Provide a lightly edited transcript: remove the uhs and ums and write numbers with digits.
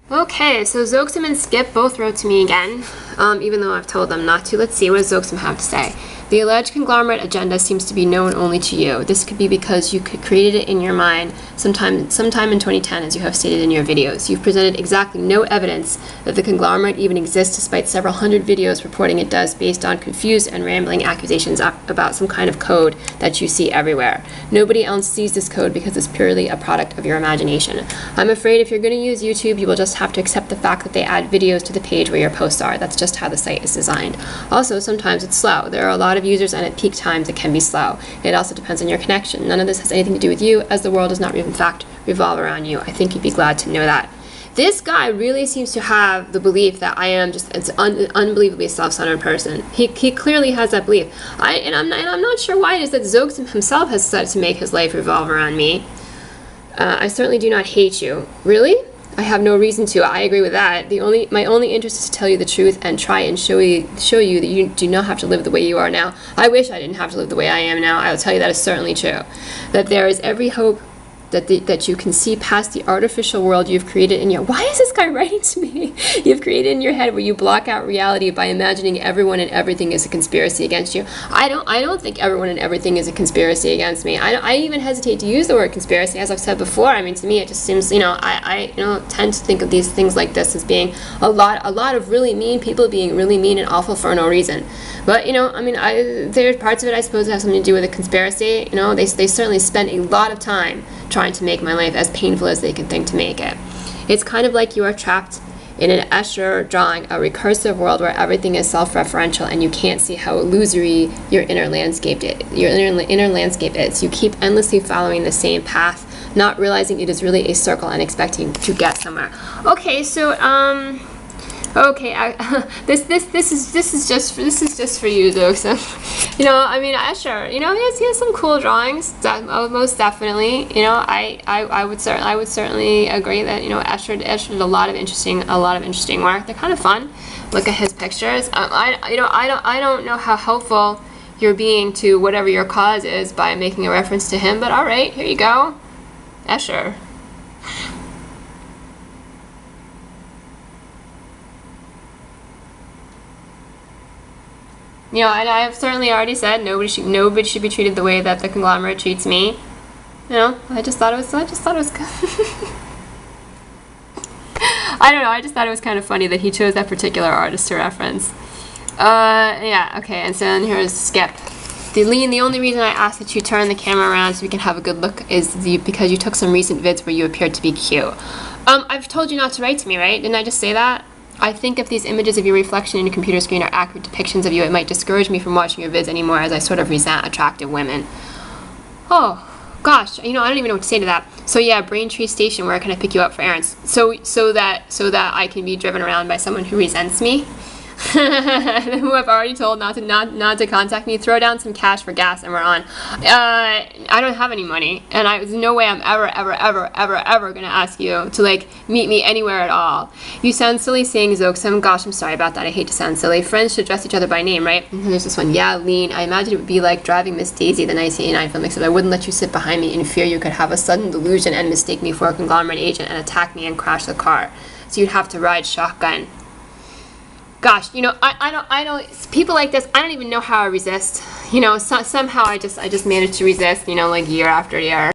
Okay, so Zoxim and Skip both wrote to me again, even though I've told them not to. Let's see, what does Zoxim have to say? The alleged conglomerate agenda seems to be known only to you. This could be because you created it in your mind sometime in 2010, as you have stated in your videos. You've presented exactly no evidence that the conglomerate even exists, despite several hundred videos reporting it does, based on confused and rambling accusations about some kind of code that you see everywhere. Nobody else sees this code because it's purely a product of your imagination. I'm afraid if you're going to use YouTube, you will just have to accept the fact that they add videos to the page where your posts are. That's just how the site is designed. Also, sometimes it's slow. There are a lot of users, and at peak times it can be slow. It also depends on your connection. None of this has anything to do with you, as the world does not in fact revolve around you. I think you'd be glad to know that. This guy really seems to have the belief that I am just an unbelievably self-centered person. He clearly has that belief. I'm not sure why it is that Zoxim himself has decided to make his life revolve around me. I certainly do not hate you. Really? I have no reason to. I agree with that. My only interest is to tell you the truth and try and show you that you do not have to live the way you are now. I wish I didn't have to live the way I am now. I will tell you that is certainly true. That there is every hope that you can see past the artificial world you've created in your... Why is this guy writing to me? You've created in your head, where you block out reality by imagining everyone and everything is a conspiracy against you. I don't think everyone and everything is a conspiracy against me. I even hesitate to use the word conspiracy, as I've said before. I mean, to me, it just seems, I tend to think of these things like this as being a lot of really mean people being really mean and awful for no reason. But, there's parts of it, I suppose, that have something to do with a conspiracy. They certainly spend a lot of time trying to make my life as painful as they can think to make it. It's kind of like you are trapped in an Escher drawing, a recursive world where everything is self-referential and you can't see how illusory your inner landscape is. You keep endlessly following the same path, not realizing it is really a circle and expecting to get somewhere. Okay, so okay, this is just for you, Zoxim. Escher, he has some cool drawings, most definitely. I would certainly agree that Escher did a lot of interesting work. They're kind of fun. Look at his pictures. I don't know how helpful you're being to whatever your cause is by making a reference to him, but all right, here you go, Escher. And I have certainly already said nobody should be treated the way that the conglomerate treats me. I just thought it was I don't know, I just thought it was kind of funny that he chose that particular artist to reference. Yeah, okay, and so then here's Skip. The only reason I asked that you turn the camera around so we can have a good look is because you took some recent vids where you appeared to be cute. I've told you not to write to me, right? Didn't I just say that? I think if these images of your reflection in a computer screen are accurate depictions of you, it might discourage me from watching your vids anymore, as I sort of resent attractive women. Oh, gosh, I don't even know what to say to that. So yeah, Braintree Station, where can I pick you up for errands? So that I can be driven around by someone who resents me? Who I've already told not to contact me. Throw down some cash for gas and we're on. I don't have any money, and there's no way I'm ever gonna ask you to meet me anywhere at all. You sound silly saying Zoxim. Gosh, I'm sorry about that. I hate to sound silly. Friends should address each other by name, right? And there's this one. Yeah, Lean. I imagine it would be like driving Miss Daisy, the 1989 film, except I wouldn't let you sit behind me in fear you could have a sudden delusion and mistake me for a conglomerate agent and attack me and crash the car. So you'd have to ride shotgun. Gosh, I don't, people like this, I don't even know how I resist. Somehow I just manage to resist, year after year.